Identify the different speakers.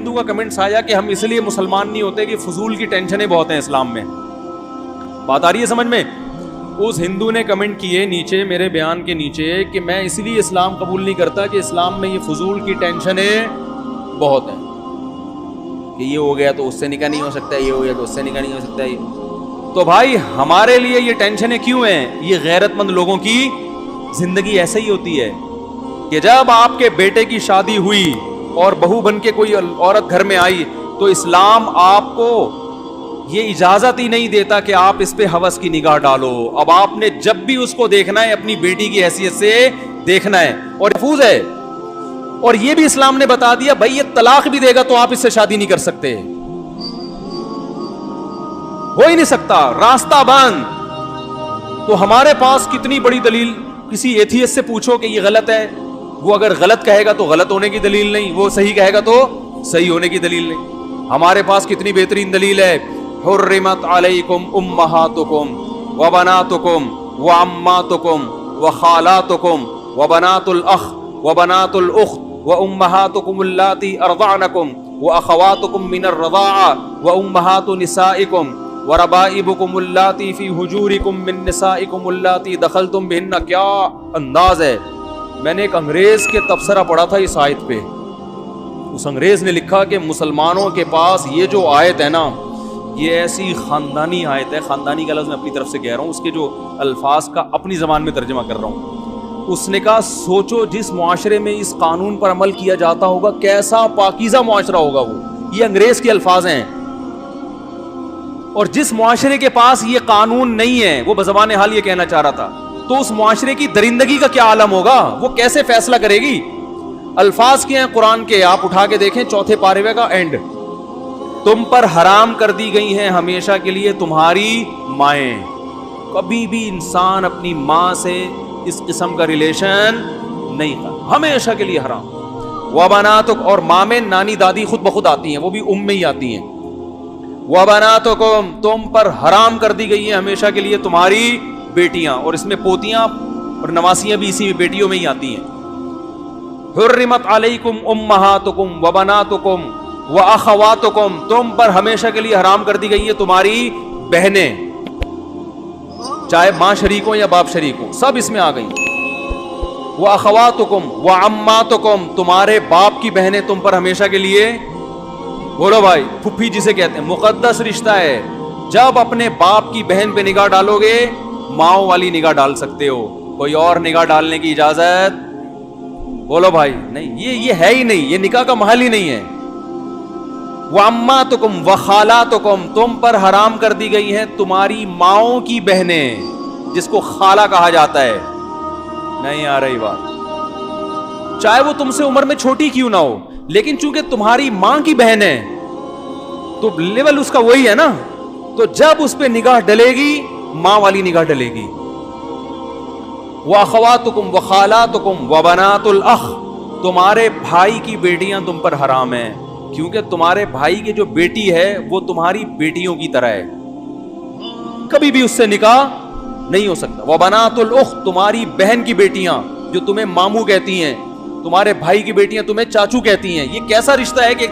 Speaker 1: ہندو کا کمنٹس آیا کہ ہم اس لیے مسلمان نہیں ہوتے کہ فضول کی ٹینشنیں بہت ہیں اسلام میں. بات آ رہی ہے سمجھ میں؟ اس ہندو نے کمنٹ کیے نیچے میرے بیان کے نیچے کہ میں اس لیے اسلام قبول نہیں کرتا کہ اسلام میں یہ فضول کی ٹینشنیں بہت ہیں, کہ یہ ہو گیا تو اس سے نکاح نہیں ہو سکتا, یہ ہو گیا تو اس سے نکاح نہیں ہو سکتا. تو بھائی ہمارے لیے یہ ٹینشنیں کیوں ہیں؟ یہ غیرت مند لوگوں کی زندگی ایسے ہی ہوتی ہے کہ جب آپ کے بیٹے کی شادی ہوئی اور بہو بن کے کوئی عورت گھر میں آئی تو اسلام آپ کو یہ اجازت ہی نہیں دیتا کہ آپ اس پہ ہوس کی نگاہ ڈالو. اب آپ نے جب بھی اس کو دیکھنا ہے اپنی بیٹی کی حیثیت سے دیکھنا ہے, اور محفوظ ہے. اور یہ بھی اسلام نے بتا دیا بھائی یہ طلاق بھی دے گا تو آپ اس سے شادی نہیں کر سکتے, ہو ہی نہیں سکتا, راستہ بند. تو ہمارے پاس کتنی بڑی دلیل, کسی ایتھیسٹ سے پوچھو کہ یہ غلط ہے, وہ اگر غلط کہے گا تو غلط ہونے کی دلیل نہیں, وہ صحیح کہے گا تو صحیح ہونے کی دلیل نہیں. ہمارے پاس کتنی بہترین دلیل ہے, حرمت علیکم امہاتکم وبناتکم وعماتکم وخالاتکم وبنات الاخ وبنات الاخت وامہاتکم اللاتی ارضعنکم واخواتکم من الرضاعہ وامہات نسائکم وربائبکم اللاتی فی حجورکم من نسائکم اللاتی دخلتم بہن. کیا انداز ہے. میں نے ایک انگریز کے تبصرہ پڑھا تھا اس آیت پہ. اس انگریز نے لکھا کہ مسلمانوں کے پاس یہ جو آیت ہے نا, یہ ایسی خاندانی آیت ہے, خاندانی کا لفظ میں اپنی طرف سے کہہ رہا ہوں, اس کے جو الفاظ کا اپنی زبان میں ترجمہ کر رہا ہوں. اس نے کہا سوچو جس معاشرے میں اس قانون پر عمل کیا جاتا ہوگا کیسا پاکیزہ معاشرہ ہوگا وہ. یہ انگریز کے الفاظ ہیں. اور جس معاشرے کے پاس یہ قانون نہیں ہے, وہ بزبان حال یہ کہنا چاہ رہا تھا, تو اس معاشرے کی درندگی کا کیا عالم ہوگا, وہ کیسے فیصلہ کرے گی. الفاظ کیا ہیں قرآن کے, آپ اٹھا کے دیکھیں چوتھے پارے کا اینڈ. تم پر حرام کر دی گئی ہیں ہمیشہ کے لیے تمہاری مائیں. کبھی بھی انسان اپنی ماں سے اس قسم کا ریلیشن نہیں کرتا, ہمیشہ کے لیے حرام. وبناتک, اور ماں میں نانی دادی خود بخود آتی ہیں, وہ بھی ام میں ہی آتی ہیں. وبناتکم, تم پر حرام کر دی گئی ہیں ہمیشہ کے لیے تمہاری بیٹیاں, اور اس میں پوتیاں اور نواسیاں بھی اسی بیٹیوں میں ہی آتی ہیں. حرمت علیکم امہاتکم وبناتکم واخواتکم, تم پر ہمیشہ کے لیے حرام کر دی گئی ہیں تمہاری بہنیں, چاہے ماں شریک ہو یا باپ شریک ہو, سب اس میں آ گئی. واخواتکم وعماتکم, تمہارے باپ کی بہنیں تم پر ہمیشہ کے لیے, بولو بھائی, پھپھی جسے کہتے ہیں, مقدس رشتہ ہے. جب اپنے باپ کی بہن پہ نگاہ ڈالو گے ماؤں والی نگاہ ڈال سکتے ہو, کوئی اور نگاہ ڈالنے کی اجازت, بولو بھائی, نہیں. یہ ہے ہی نہیں, یہ نکاح کا محل ہی نہیں ہے. وَعَمَّاتُكُمْ وَخَالَاتُكُمْ, تم پر حرام کر دی گئی ہیں تمہاری ماؤں کی بہنیں, جس کو خالہ کہا جاتا ہے. نہیں آ رہی بات, چاہے وہ تم سے عمر میں چھوٹی کیوں نہ ہو, لیکن چونکہ تمہاری ماں کی بہن ہے تو لیول اس کا وہی ہے نا, تو جب اس پہ نگاہ ڈلے گی ماں والی نگاہ ڈلے گی. وَأَخَوَاتُكُمْ وَخَالَاتُكُمْ وَبَنَاتُ الْأَخِ, تمہارے بھائی کی بیٹیاں تم پر حرام ہیں, کیونکہ تمہارے بھائی کی جو بیٹی ہے وہ تمہاری بیٹیوں کی طرح ہے, کبھی بھی اس سے نکاح نہیں ہو سکتا. وَبَنَاتُ الْأُخْتِ, تمہاری بہن کی بیٹیاں جو تمہیں ماموں کہتی ہیں, تمہارے بھائی کی بیٹیاں تمہیں چاچو کہتی ہیں. یہ کیسا رشتہ ہے کہ